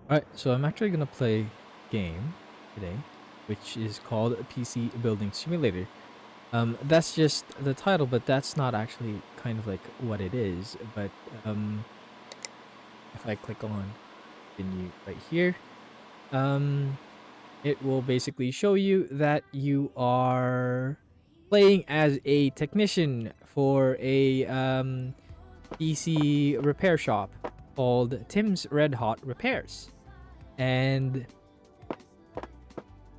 Alright, so I'm actually gonna play a game today, which is called PC Building Simulator. That's just the title, but that's not actually kind of like what it is. But um, if I click on continue right here, um, it will basically show you that you are playing as a technician for a PC repair shop called Tim's Red Hot Repairs. And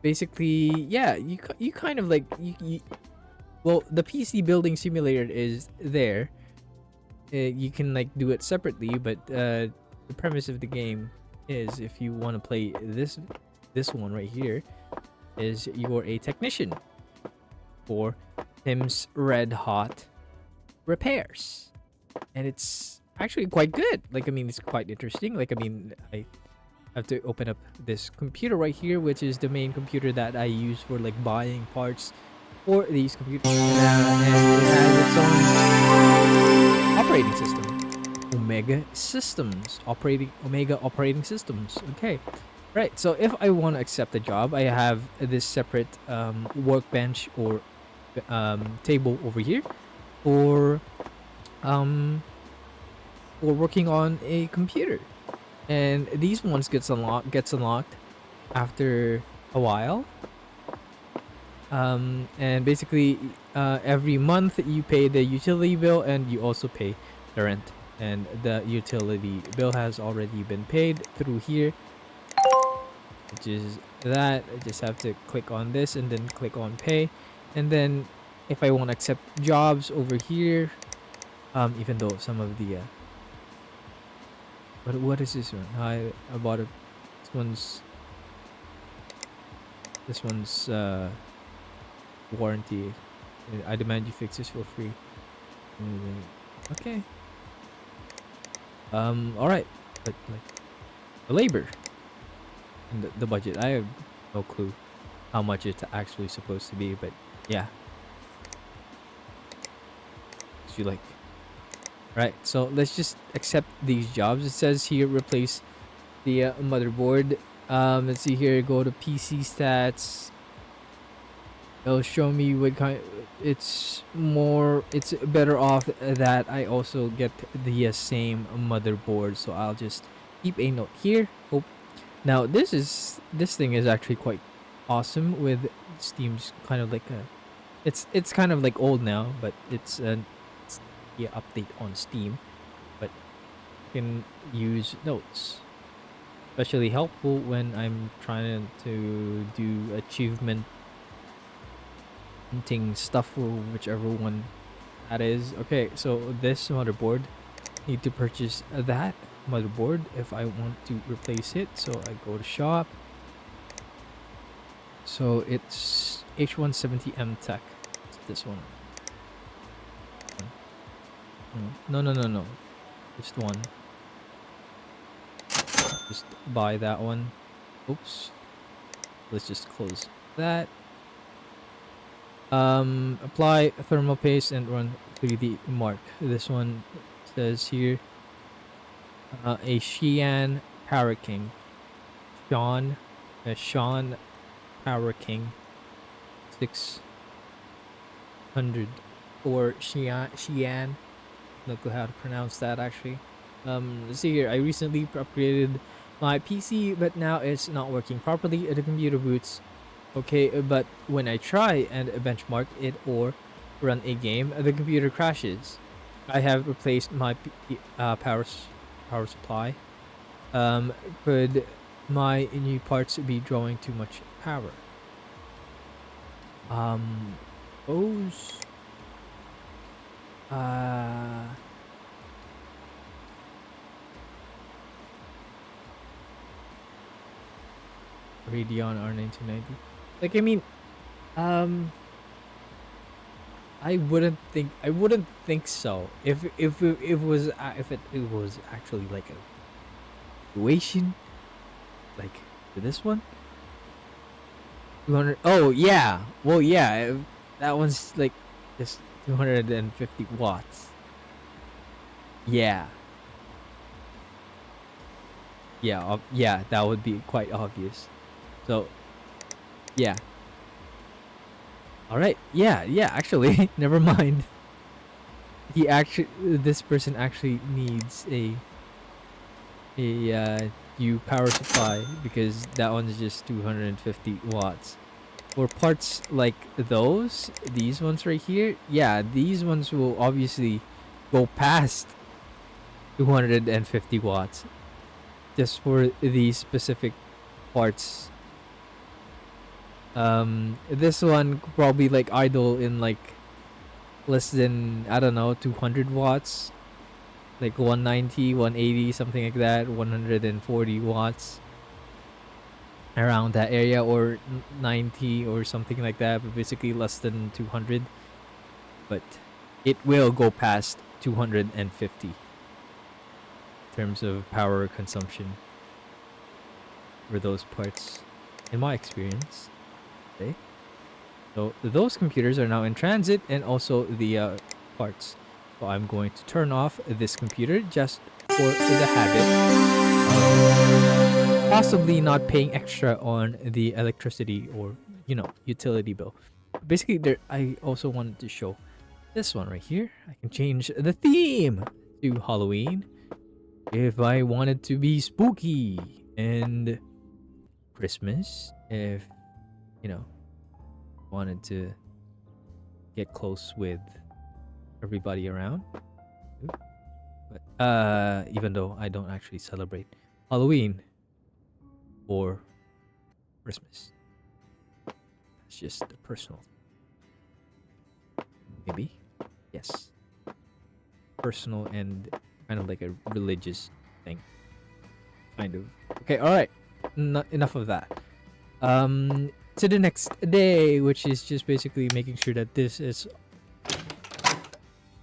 basically, yeah, you kind of like well, the PC building simulator is there. You can like do it separately, but the premise of the game is if you want to play this one right here, is you're a technician for Tim's Red Hot Repairs, and it's actually quite good. Like, I mean, it's quite interesting. Like, I mean, I have to open up this computer right here, which is the main computer that I use for like buying parts for these computers, and it has its own operating system, Omega operating systems. Okay, right. So if I want to accept a job, I have this separate workbench or table over here, or um, or working on a computer, and these ones gets unlocked after a while. And basically, every month you pay the utility bill and you also pay the rent. And the utility bill has already been paid through here, which is that. I just have to click on this and then click on pay. And then if I want to accept jobs over here, even though some of the what is this one? I bought it. This one's this one's warranty. I demand you fix this for free. Okay. All right. But like the labor and the budget, I have no clue how much it's actually supposed to be. But yeah, you like. Right. So let's just accept these jobs. It says here replace the motherboard. Let's see here. Go to PC stats. It'll show me what kind. It's better off that I also get the same motherboard, so I'll just keep a note here. Oh, now this thing is actually quite awesome with Steam's kind of like a. It's kind of like old now, but it's the update on Steam, but you can use notes. Especially helpful when I'm trying to do achievement hunting stuff or whichever one that is. Okay, so this motherboard, need to purchase that motherboard if I want to replace it. So I go to shop. So it's H170M Tech. It's this one. No. Just one. Just buy that one. Oops. Let's just close that. Apply thermal paste and run 3D mark. This one says here a Xi'an Power King. Sean Power King 600 or Xi'an. Look how to pronounce that actually. Let's see here. I recently upgraded my PC, but now it's not working properly. The computer boots okay, but when I try and benchmark it or run a game, the computer crashes. I have replaced my power supply. Could my new parts be drawing too much power? Those. Radeon R9 Like, I mean, um, I wouldn't think so. If it was actually like a situation like for this one. 200. Oh yeah. Well yeah. That one's like just 250 watts. Yeah. Yeah, yeah, that would be quite obvious. So, yeah. All right. Yeah, yeah, actually, never mind. This person actually needs a new power supply because that one's just 250 watts. For parts like these ones right here, yeah, these ones will obviously go past 250 watts just for these specific parts. This one could probably like idle in like less than, I don't know, 200 watts, like 190, 180, something like that, 140 watts around that area, or 90 or something like that, but basically less than 200. But it will go past 250 in terms of power consumption for those parts, in my experience. Okay. So those computers are now in transit, and also the parts. So I'm going to turn off this computer just for the habit of possibly not paying extra on the electricity or utility bill. Basically, there I also wanted to show this one right here. I can change the theme to Halloween if I wanted to be spooky, and Christmas if you know wanted to get close with everybody around. But even though I don't actually celebrate Halloween or Christmas, it's just a personal maybe. Yes. Personal and kind of like a religious thing. Kind of. Okay, alright. Enough of that. To the next day, which is just basically making sure that this is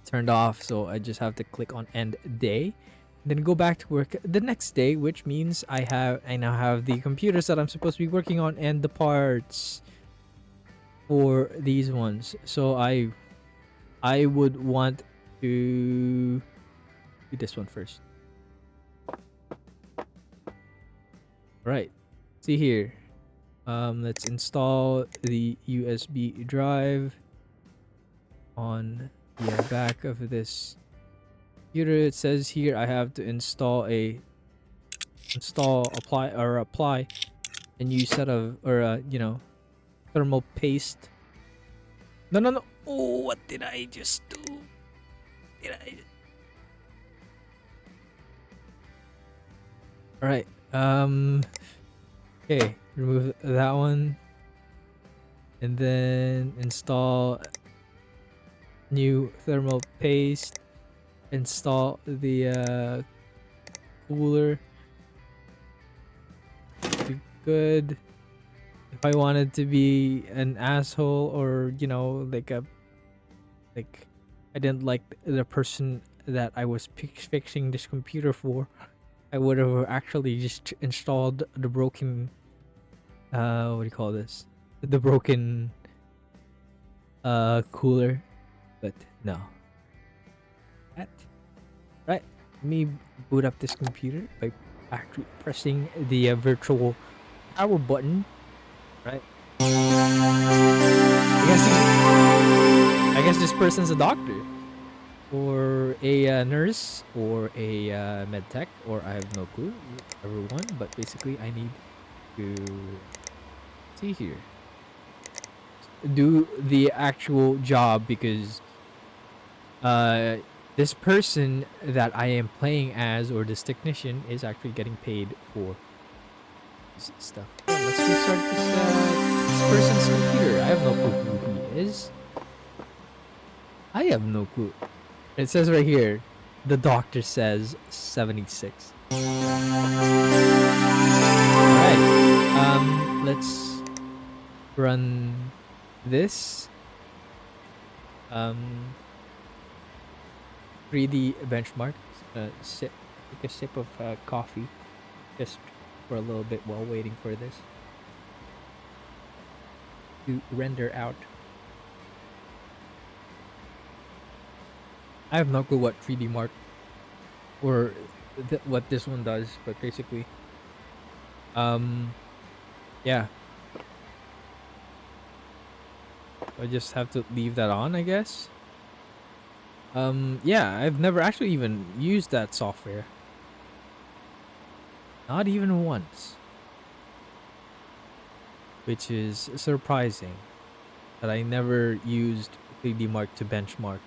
turned off. So I just have to click on end day, then go back to work the next day, which means I now have the computers that I'm supposed to be working on and the parts for these ones. So I would want to do this one first. Right. See here. Let's install the USB drive on the back of this computer. It says here I have to apply a new set of thermal paste. No. Oh, what did I just do? Did I? All right. Okay, remove that one, and then install new thermal paste. Install the cooler. Be good. If I wanted to be an asshole, or like I didn't like the person that I was fixing this computer for, I would have actually just installed the broken what do you call this? The broken cooler. But no. Right. Let me boot up this computer by actually pressing the virtual power button. Right. I guess this person's a doctor, or a nurse, or a med tech, or I have no clue, everyone. But basically, I need to see here, do the actual job, because this person that I am playing as, or this technician, is actually getting paid for this stuff. Yeah, let's restart this person's computer. I have no clue who he is. I have no clue. It says right here, the doctor says 76. Alright. Let's run this. 3D benchmark. Take a sip of coffee just for a little bit while waiting for this to render out. I have no clue what 3D mark or what this one does, but basically Yeah, I just have to leave that on, I guess. Yeah, I've never actually even used that software. Not even once. Which is surprising that I never used 3D Mark to benchmark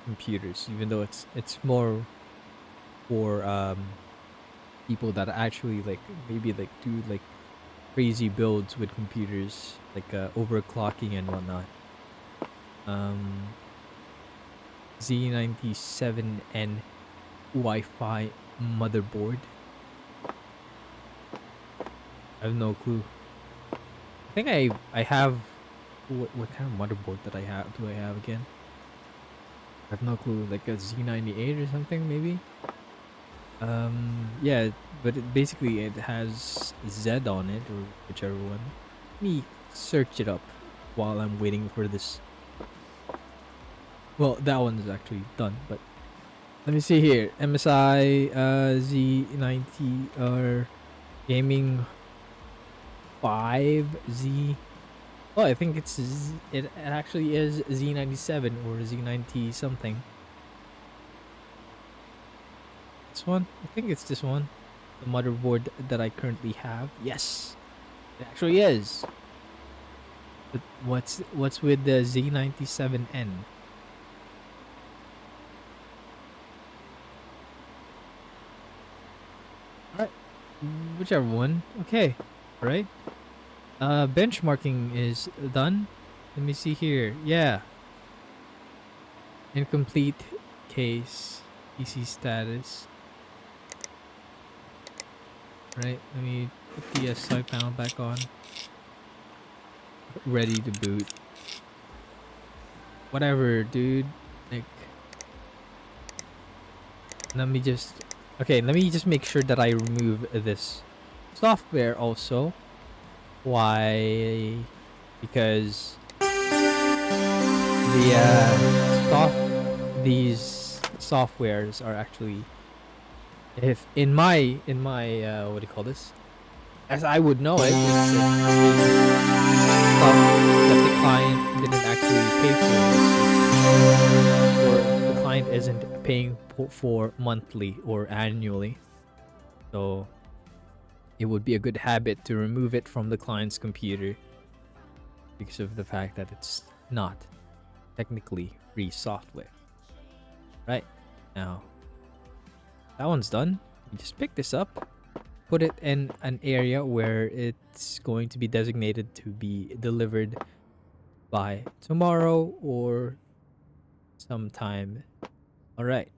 computers, even though it's more for people that actually like maybe like do like crazy builds with computers, like overclocking and whatnot. Um, Z97N Wi-Fi motherboard. I have no clue. I think I have what kind of motherboard that I have do I have again? I have no clue. Like a Z98 or something maybe. Yeah, but basically it has Z on it or whichever one. Let me search it up while I'm waiting for this. Well, that one's actually done, but let me see here. MSI Z90 or gaming 5Z. Oh, I think it actually is Z97 or Z90 something. This one? I think it's this one. The motherboard that I currently have. Yes, it actually is. But what's with the Z97N? Alright. Whichever one. Okay. Alright. Benchmarking is done. Let me see here. Yeah. Incomplete case. PC status. Right. Let me put the side panel back on. Ready to boot. Whatever, dude. Like, let me just. Okay, let me just make sure that I remove this software also. Why? Because the these softwares are actually, if in my what do you call this, as I would know it, it's stuff that the client didn't actually pay for, or the client isn't paying for monthly or annually. So it would be a good habit to remove it from the client's computer because of the fact that it's not technically free software. Right. Now, that one's done. You just pick this up, put it in an area where it's going to be designated to be delivered by tomorrow or sometime. All right.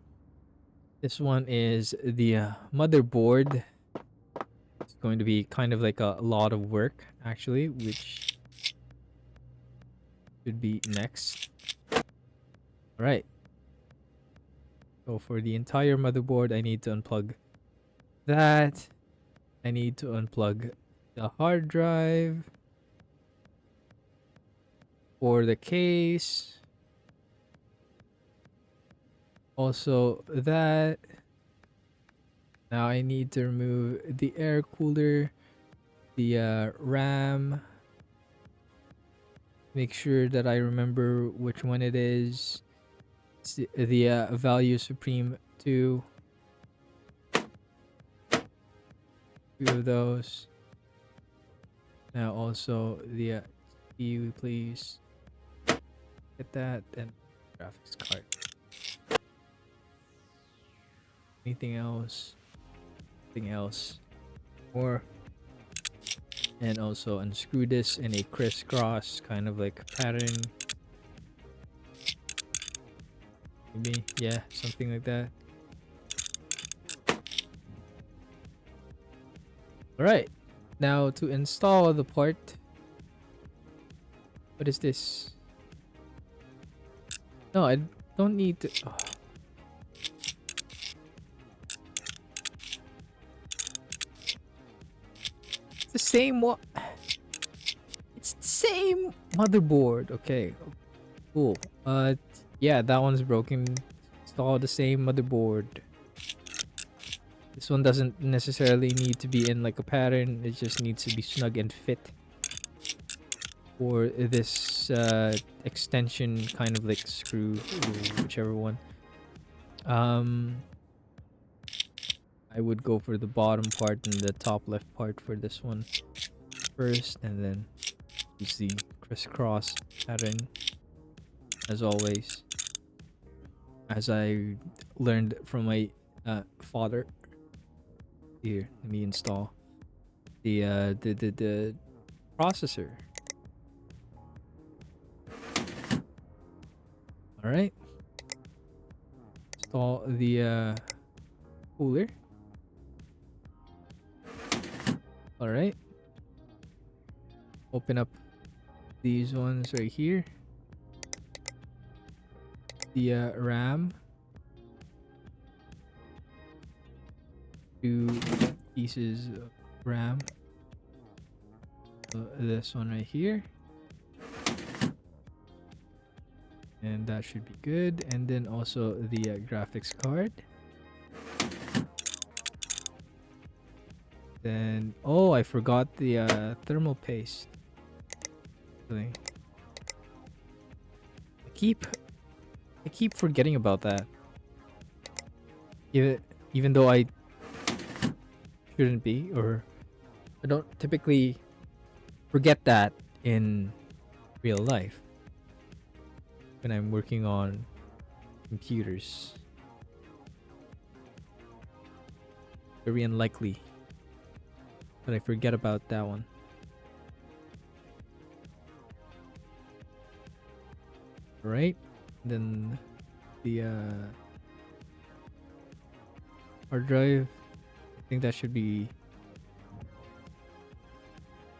This one is the motherboard. It's going to be kind of like a lot of work, actually, which should be next. All right. So for the entire motherboard, I need to unplug that. I need to unplug the hard drive for the case. Also that. Now I need to remove the air cooler, the RAM. Make sure that I remember which one it is. It's the Value Supreme 2. Two of those. Now also the CPU, please. Get that, and graphics card. Anything else? Anything else? More. And also unscrew this in a crisscross kind of like pattern. Maybe, yeah, something like that. Alright. Now to install the part. What is this? No, I don't need to. Oh. It's the same one. It's the same motherboard. Okay. Cool. Yeah, that one's broken. Install the same motherboard. This one doesn't necessarily need to be in like a pattern. It just needs to be snug and fit for this extension kind of like screw, whichever one. I would go for the bottom part and the top left part for this one first, and then use the crisscross pattern as always, as I learned from my father. Here, let me install the processor. All right, install the cooler. All right, open up these ones right here. The RAM, 2 pieces of RAM. So this one right here, and that should be good. And then also the graphics card. Then I forgot the thermal paste. Really. I keep forgetting about that. Even though I shouldn't be, or I don't typically forget that in real life when I'm working on computers. Very unlikely that I forget about that one. Right? Then the hard drive, I think that should be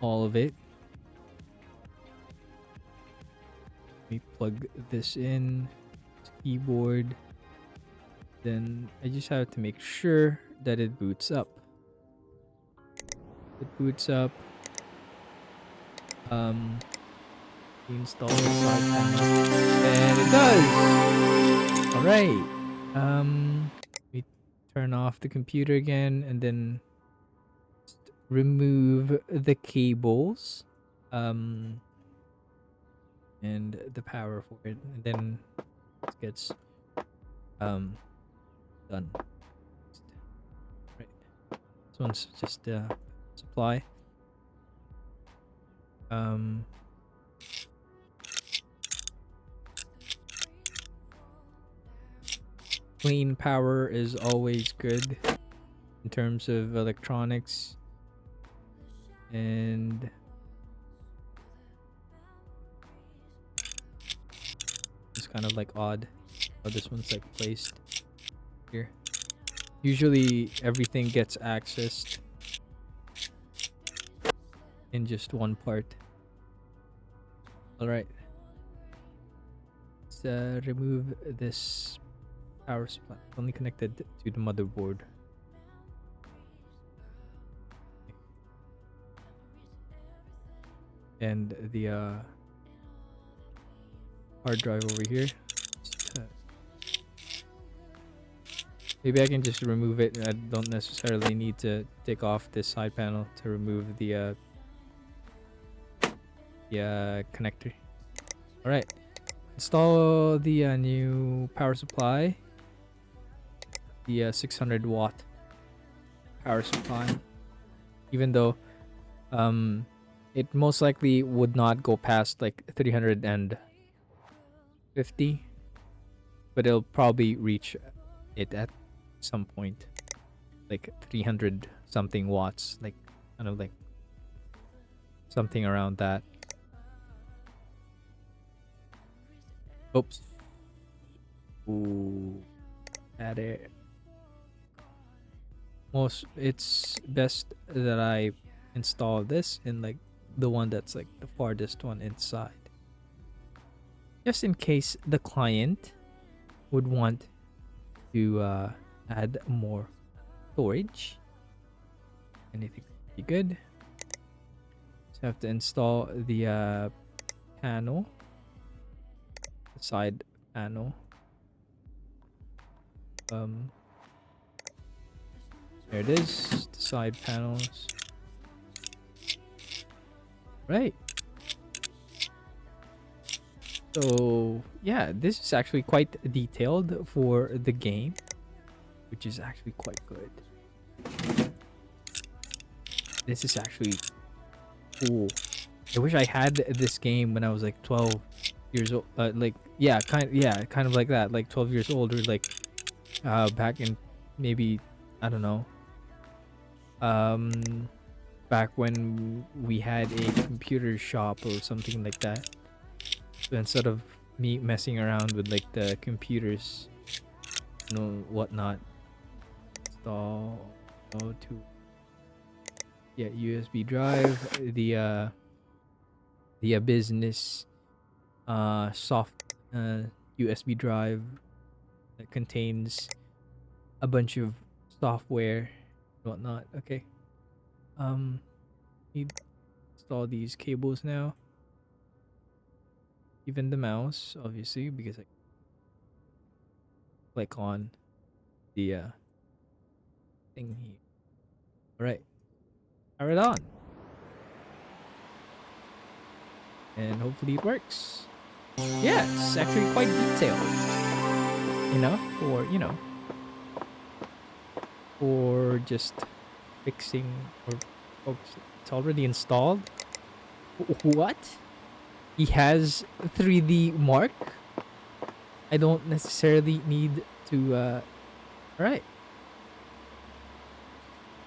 all of it. Let me plug this in. Keyboard. Then I just have to make sure that it boots up. It boots up. Install the side panel, and it does. All right. We turn off the computer again, and then remove the cables, and the power for it, and then it gets done. Right. This one's just supply. Clean power is always good in terms of electronics, and it's kind of like odd how this one's like placed here. Usually everything gets accessed in just one part. All right, let's remove this power supply. It's only connected to the motherboard. And the hard drive over here. Maybe I can just remove it. I don't necessarily need to take off this side panel to remove the connector. All right, install the new power supply. The 600 watt power supply. Even though it most likely would not go past like 350, but it'll probably reach it at some point, like 300 something watts, like kind of like something around that. Oops. Ooh, add it. It's best that I install this in like the one that's like the farthest one inside, just in case the client would want to add more storage. Anything would be good. So I have to install the panel, the side panel. There it is. The side panels. Right. So yeah, this is actually quite detailed for the game, which is actually quite good. This is actually cool. I wish I had this game when I was like 12 years old. Like kind of like that, like 12 years old, or like back in maybe, I don't know, um back when we had a computer shop or something like that. So instead of me messing around with like the computers, whatnot, install to USB drive, the business soft USB drive that contains a bunch of software and whatnot. Okay. Need to install these cables now. Even the mouse, obviously, because I click on the thing here. All right, power it on, and hopefully it works. Yeah, it's actually quite detailed enough for, for just fixing or focusing. It's already installed. What? He has 3D mark. I don't necessarily need to. All right.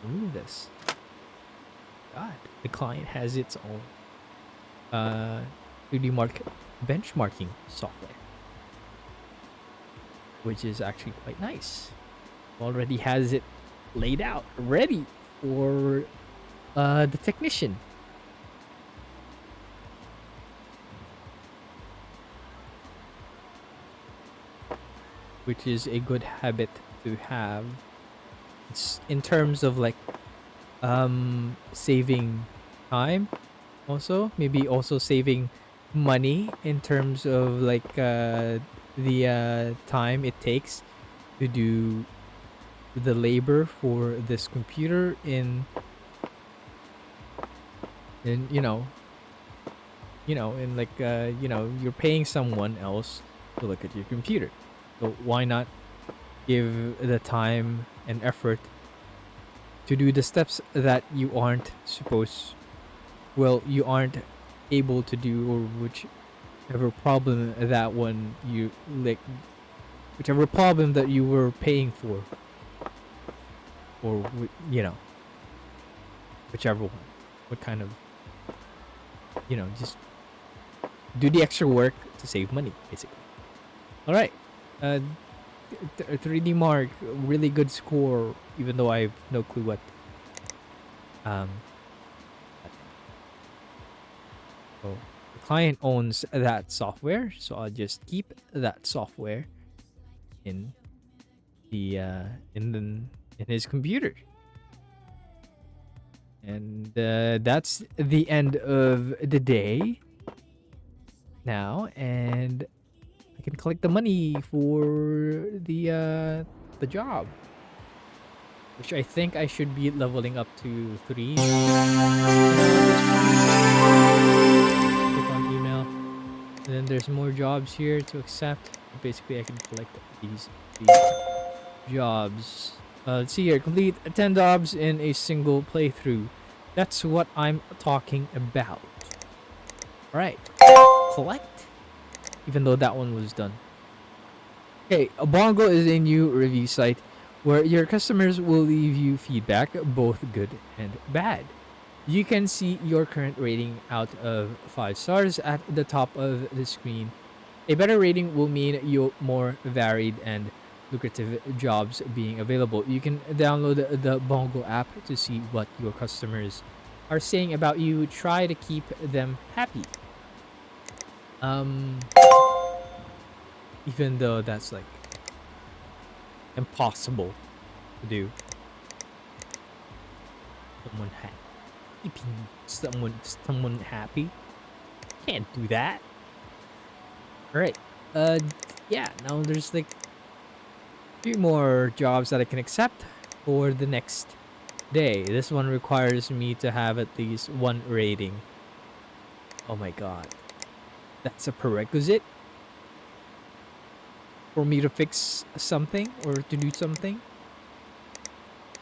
Remove this. God, the client has its own 3D mark benchmarking software, which is actually quite nice. Already has it laid out, ready for the technician. Which is a good habit to have. It's in terms of like saving time, also maybe also saving money in terms of like the time it takes to do the labor for this computer in in like you're paying someone else to look at your computer, so why not give the time and effort to do the steps that you aren't you aren't able to do, or whichever problem that one you like, whichever problem that you were paying for, or whichever one, what kind of, just do the extra work to save money, basically. All right. 3D mark, really good score, even though I have no clue what um so the client owns that software, so I'll just keep that software in the in his computer. And that's the end of the day now, and I can collect the money for the job, which I think I should be leveling up to 3. Click on email, and then there's more jobs here to accept. Basically, I can collect these jobs. Let's see here. Complete 10 jobs in a single playthrough. That's what I'm talking about. All right, collect. Even though that one was done. Okay, Bongo is a new review site where your customers will leave you feedback, both good and bad. You can see your current rating out of 5 stars at the top of the screen. A better rating will mean you're more varied and lucrative jobs being available. You can download the Bongo app to see what your customers are saying about you. Try to keep them happy. Even though that's like impossible to do. Keeping someone happy. Can't do that. Alright. Yeah, now there's like 3 more jobs that I can accept. for the next day. This one requires me to have at least 1 rating. Oh my god. That's a prerequisite for me to fix something or to do something.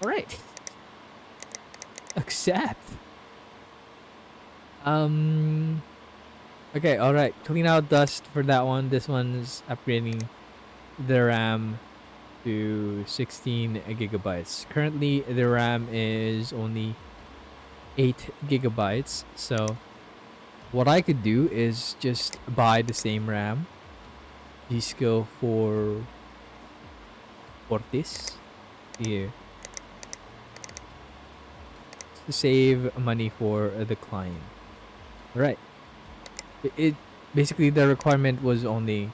Alright. Accept. Okay, alright. Clean out dust for that one. This one's upgrading the RAM to 16 gigabytes. Currently, the RAM is only 8 gigabytes. So, what I could do is just buy the same RAM. Just go for this here to save money for the client. Alright. It basically, the requirement was only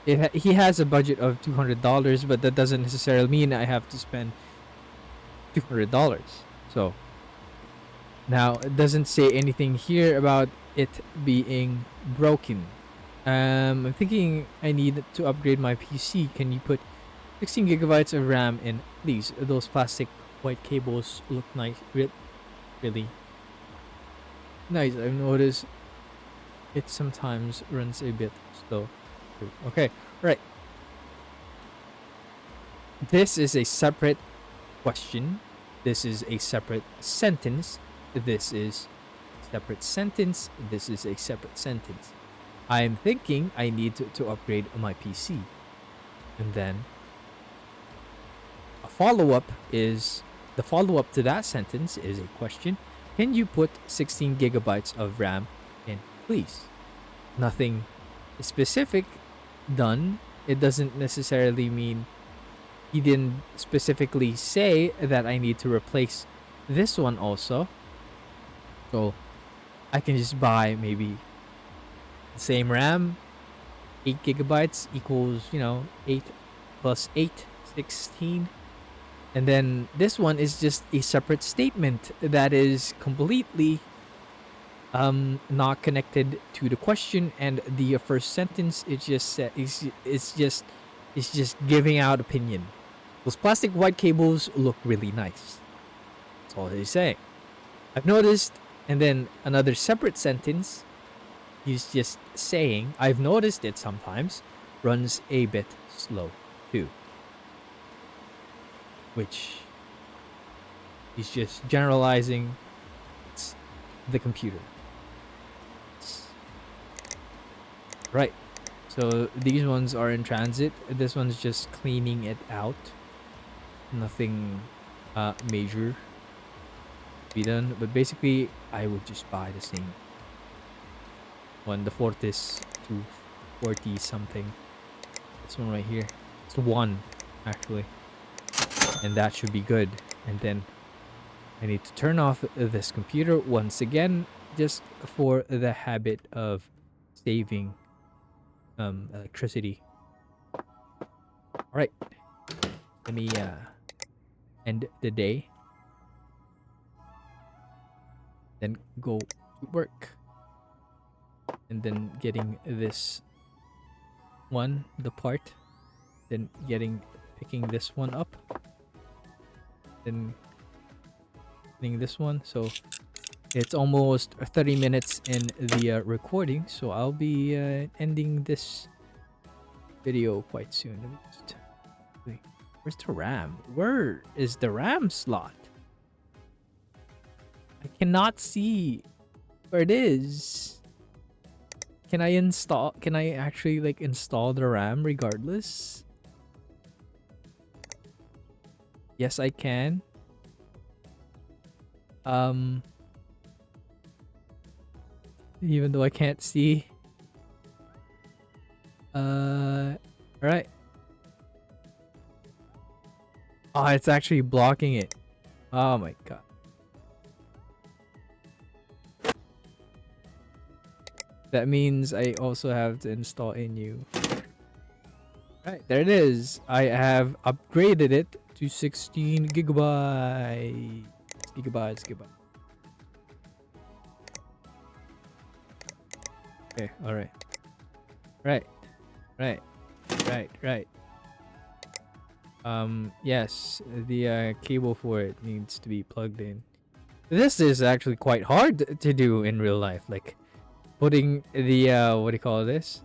he has a budget of $200, but that doesn't necessarily mean I have to spend $200. So now it doesn't say anything here about it being broken. I'm thinking I need to upgrade my PC. Can you put 16 gigabytes of RAM in, please? Those plastic white cables look nice. Really nice. I've noticed it sometimes runs a bit slow. Okay, right. This is a separate question. This is a separate sentence. This is separate sentence. This is a separate sentence. I'm thinking I need to upgrade my PC. And then a follow-up is, the follow-up to that sentence is a question. Can you put 16 gigabytes of RAM in, please? Nothing specific done. It doesn't necessarily mean he didn't specifically say that I need to replace this one also. So I can just buy maybe the same RAM. 8 gigabytes equals, 8 plus 8, 16. And then this one is just a separate statement that is completely not connected to the question, and the first sentence is just it's just giving out opinion. Those plastic white cables look really nice. That's all he's saying. I've noticed, and then another separate sentence, he's just saying, I've noticed it sometimes runs a bit slow too. Which he's just generalizing the computer. Right. So these ones are in transit. This one's just cleaning it out. Nothing major to be done. But basically, I would just buy the same one. The Fortis 240 something. This one right here. It's one, actually. And that should be good. And then I need to turn off this computer once again, just for the habit of saving electricity. All right, let me end the day, then go to work, and then getting this one, the part, then picking this one up, then getting this one. So it's almost 30 minutes in the recording, so I'll be ending this video quite soon. Let me just, wait, where's the RAM? Where is the RAM slot? I cannot see where it is. Can I actually like install the RAM regardless? Yes, I can. Even though I can't see. Alright. Oh, it's actually blocking it. Oh my god. That means I also have to install a new. Alright, there it is. I have upgraded it to 16 gigabytes. Gigabytes. Okay, alright. Right. Yes, the cable for it needs to be plugged in. This is actually quite hard to do in real life, like putting the what do you call this?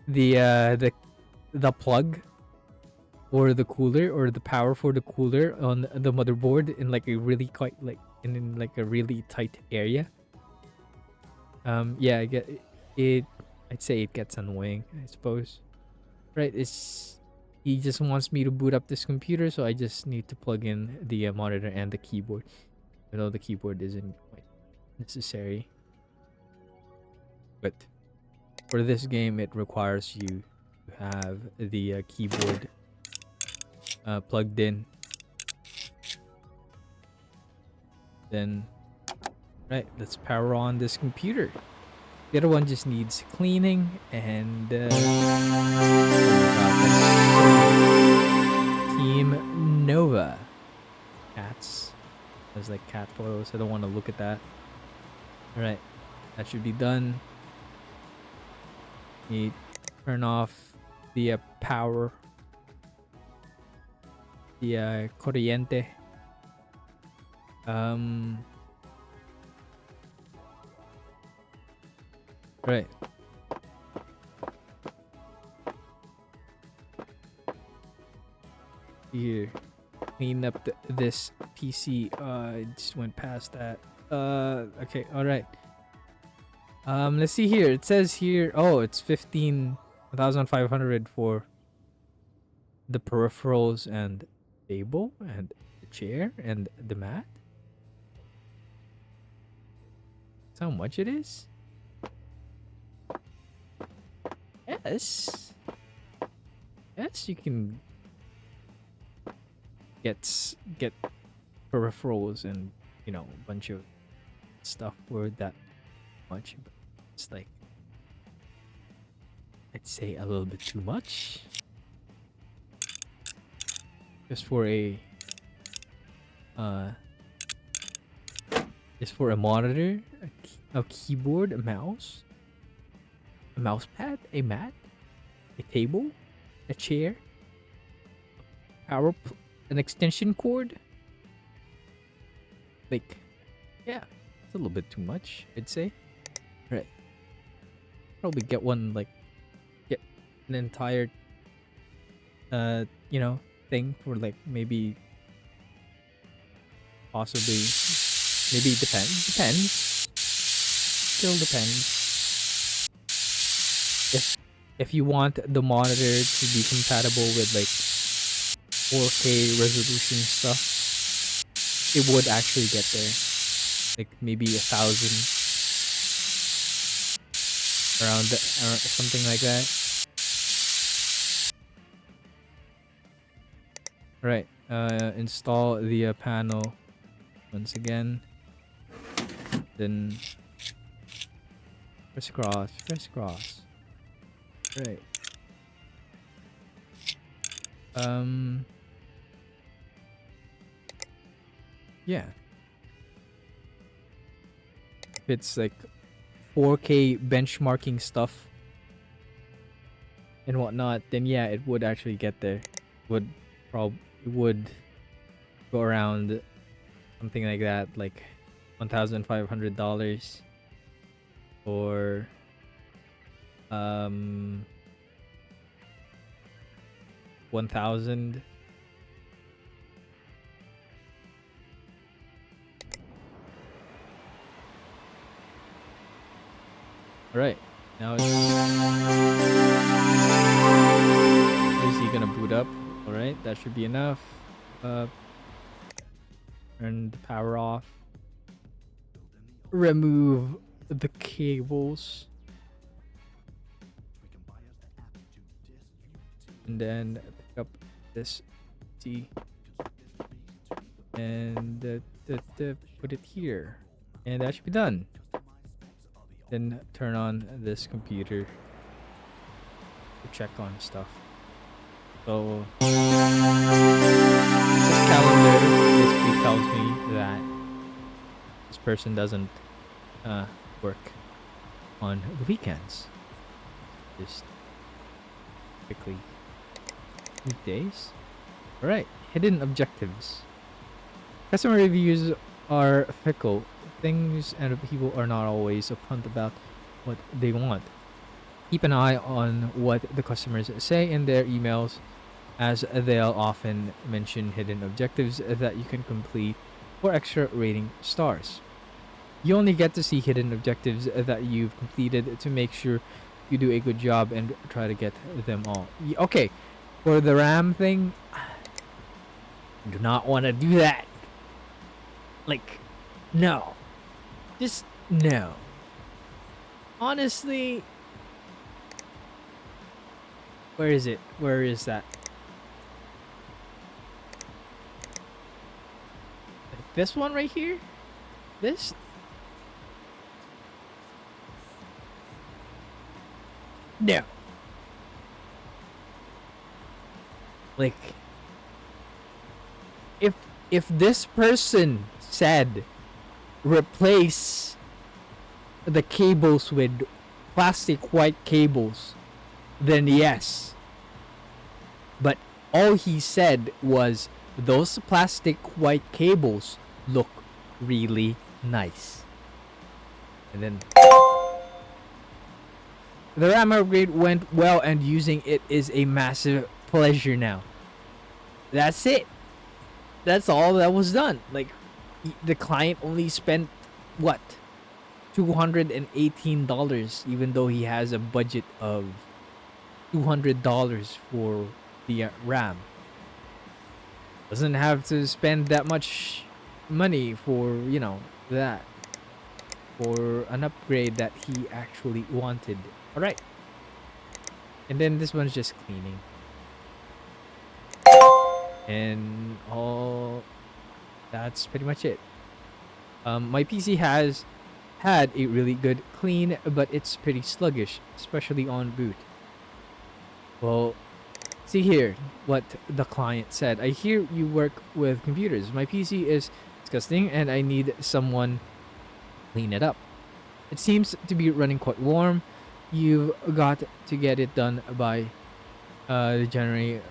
The the plug or the cooler or the power for the cooler on the motherboard in like a really quite like in like a really tight area. Yeah, I get it. I'd say it gets annoying, I suppose. Right, it's he just wants me to boot up this computer, so I just need to plug in the monitor and the keyboard. Even though the keyboard isn't quite necessary. But for this game, it requires you to have the keyboard plugged in. Then, right, let's power on this computer. The other one just needs cleaning and oh my god, Team Nova. Cats. There's like cat photos. I don't want to look at that. Alright, that should be done. Need turn off the power. The corriente. Right. Here. Clean up this PC. I just went past that. Okay, alright. Let's see here. It says here, oh, it's 15,500 for the peripherals and table and the chair and the mat. That's how much it is? Yes. Yes, you can get peripherals and, you know, a bunch of stuff for that much. But it's like, I'd say a little bit too much. Just for a monitor, a keyboard, a mouse pad, a mat, a table, a chair, an extension cord. Like, yeah, it's a little bit too much, I'd say. Right. Probably get one, like, get an entire, you know, thing for like maybe, possibly, maybe depends. Still depends. If you want the monitor to be compatible with like 4K resolution stuff, it would actually get there. Like maybe 1,000 around something like that. Right. Install the panel once again. Then crisscross. Right. Yeah. If it's like 4K benchmarking stuff and whatnot, then yeah, it would actually get there. It would go around something like that, like $1,500 or 1,000. All right, now it's is he gonna boot up? All right, that should be enough. Turn the power off. Remove the cables. And then pick up this T and put it here, and that should be done. Then turn on this computer to check on stuff. So this calendar basically tells me that this person doesn't work on the weekends. Just quickly weekdays. All right, hidden objectives. Customer reviews are fickle. Things and people are not always upfront about what they want. Keep an eye on what the customers say in their emails, as they'll often mention hidden objectives that you can complete for extra rating stars. You only get to see hidden objectives that you've completed to make sure you do a good job and try to get them all. Okay, for the RAM thing, I do not want to do that. Like, no. Just no. Honestly, where is it? Where is that? This one right here? This? No. Like, if this person said replace the cables with plastic white cables, then yes. But all he said was those plastic white cables look really nice. And then the RAM upgrade went well and using it is a massive pleasure now. That's it. That's all that was done. Like, the client only spent what? $218, even though he has a budget of $200 for the RAM. Doesn't have to spend that much money for, that. For an upgrade that he actually wanted. Alright. And then this one's just cleaning. And all that's pretty much it. My PC has had a really good clean, but it's pretty sluggish, especially on boot. Well, see here what the client said. I hear you work with computers. My PC is disgusting and I need someone clean it up. It seems to be running quite warm. You've got to get it done by January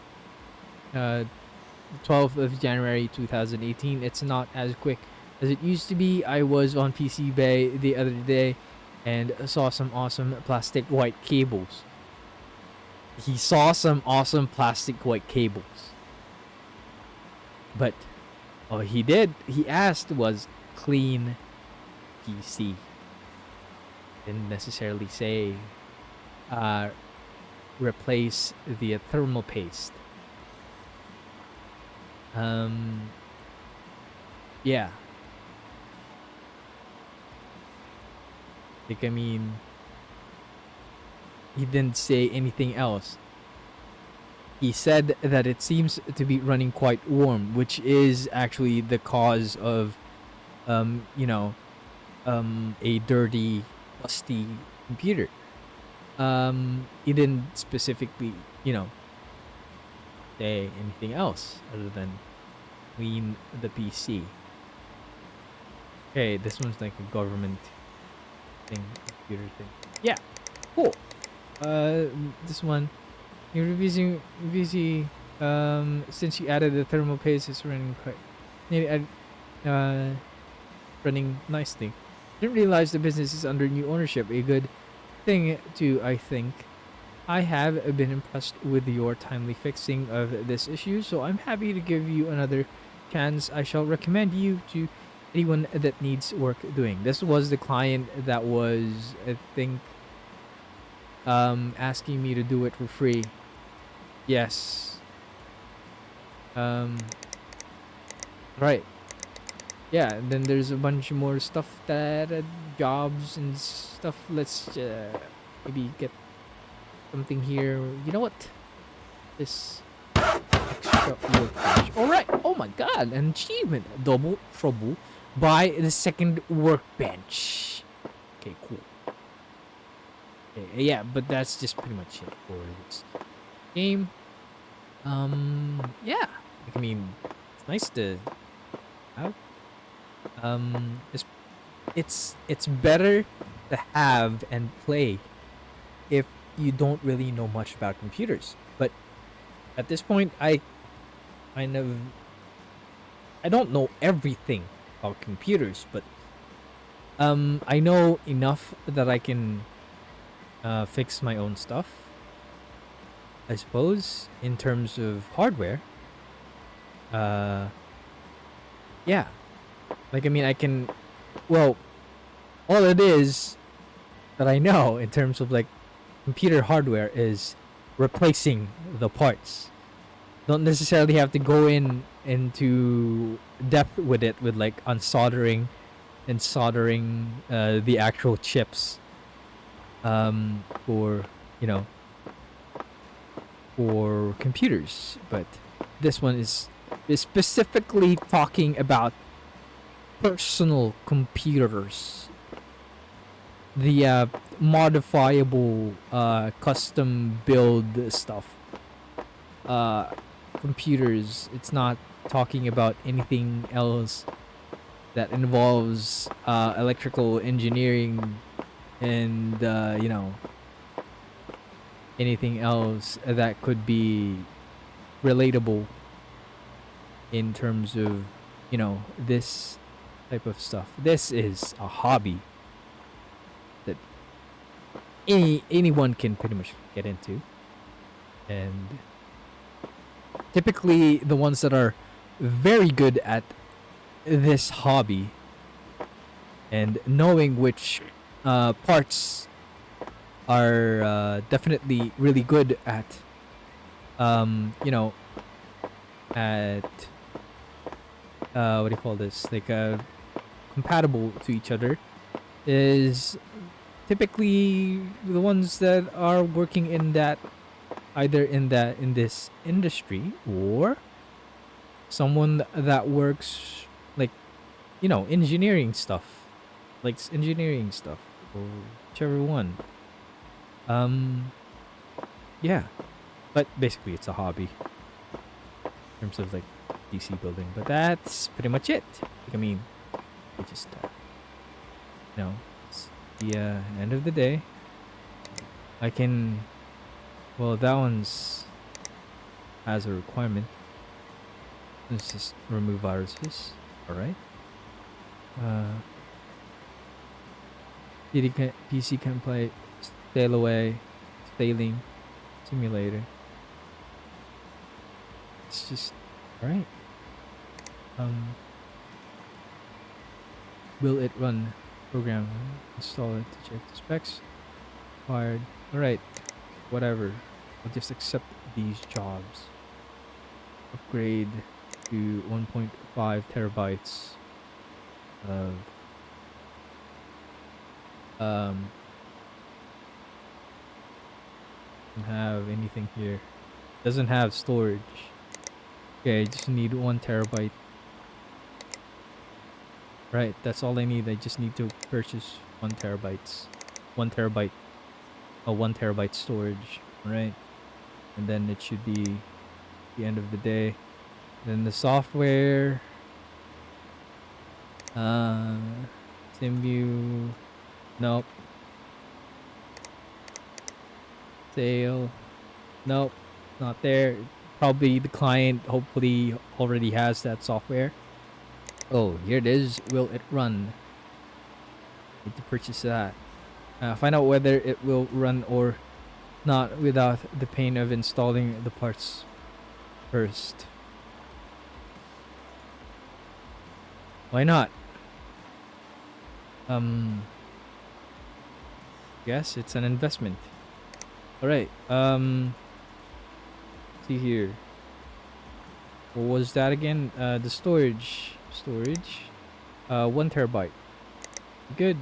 12th of January 2018. It's not as quick as it used to be. I was on PC Bay the other day and saw some awesome plastic white cables. He saw some awesome plastic white cables. But all he asked was clean PC. Didn't necessarily say replace the thermal paste. Yeah. Like, I mean, he didn't say anything else. He said that it seems to be running quite warm, which is actually the cause of, a dirty, rusty computer. He didn't specifically, say anything else other than clean the PC. Okay, this one's like a government thing, computer thing. Yeah, cool. This one, you're busy. Since you added the thermal paste, it's running quite, maybe running nicely. Didn't realize the business is under new ownership. A good thing too, I think. I have been impressed with your timely fixing of this issue, so I'm happy to give you another chance. I shall recommend you to anyone that needs work doing. This was the client that was, I think, asking me to do it for free. Yes. Right. Yeah, and then there's a bunch more stuff that jobs and stuff. Let's maybe get something here. You know what? This extra workbench. Alright. Oh my god. An achievement. Double trouble by the second workbench. Okay, cool. Okay, yeah, but that's just pretty much it for this game. Yeah. I mean, it's nice to have. It's better to have and play if you don't really know much about computers. But At this point, I kind of I don't know everything about computers, but I know enough that I can fix my own stuff. I suppose in terms of hardware. Uh, yeah, like I mean, I can. Well, all it is that I know in terms of like computer hardware is replacing the parts. Don't necessarily have to go into depth with it with like unsoldering and soldering the actual chips for you know for computers, but this one is specifically talking about personal computers, the modifiable custom build stuff, uh computers. It's not talking about anything else that involves electrical engineering and anything else that could be relatable in terms of this type of stuff. This is a hobby that anyone can pretty much get into, and typically the ones that are very good at this hobby and knowing which parts are definitely really good at you know at what do you call this, like compatible to each other, is typically the ones that are working in that, either in this industry, or someone that works like engineering stuff, or whichever one. um yeah, but basically it's a hobby in terms of like PC building. But that's pretty much it. Like, I mean, we just it's the end of the day. I can, well, that one's has a requirement. Let's just remove viruses. All right. PC can play Sail Away, Sailing Simulator. It's just all right. Will it run program? Install it to check the specs. Required. All right. Whatever. I'll just accept these jobs. Upgrade to 1.5 terabytes of doesn't have anything here. Doesn't have storage. Okay, I just need 1 terabyte. Right, that's all I need. I just need to purchase 1 terabytes. 1 terabyte. 1 terabyte storage. Right, and then it should be the end of the day. Then the software. SimView. Nope. Sale. Nope. Not there. Probably the client hopefully already has that software. Oh, here it is. Will it run? Need to purchase that. Find out whether it will run or not without the pain of installing the parts first. Why not? Yes, it's an investment. Alright, see here. What was that again? The storage. 1 terabyte. Good.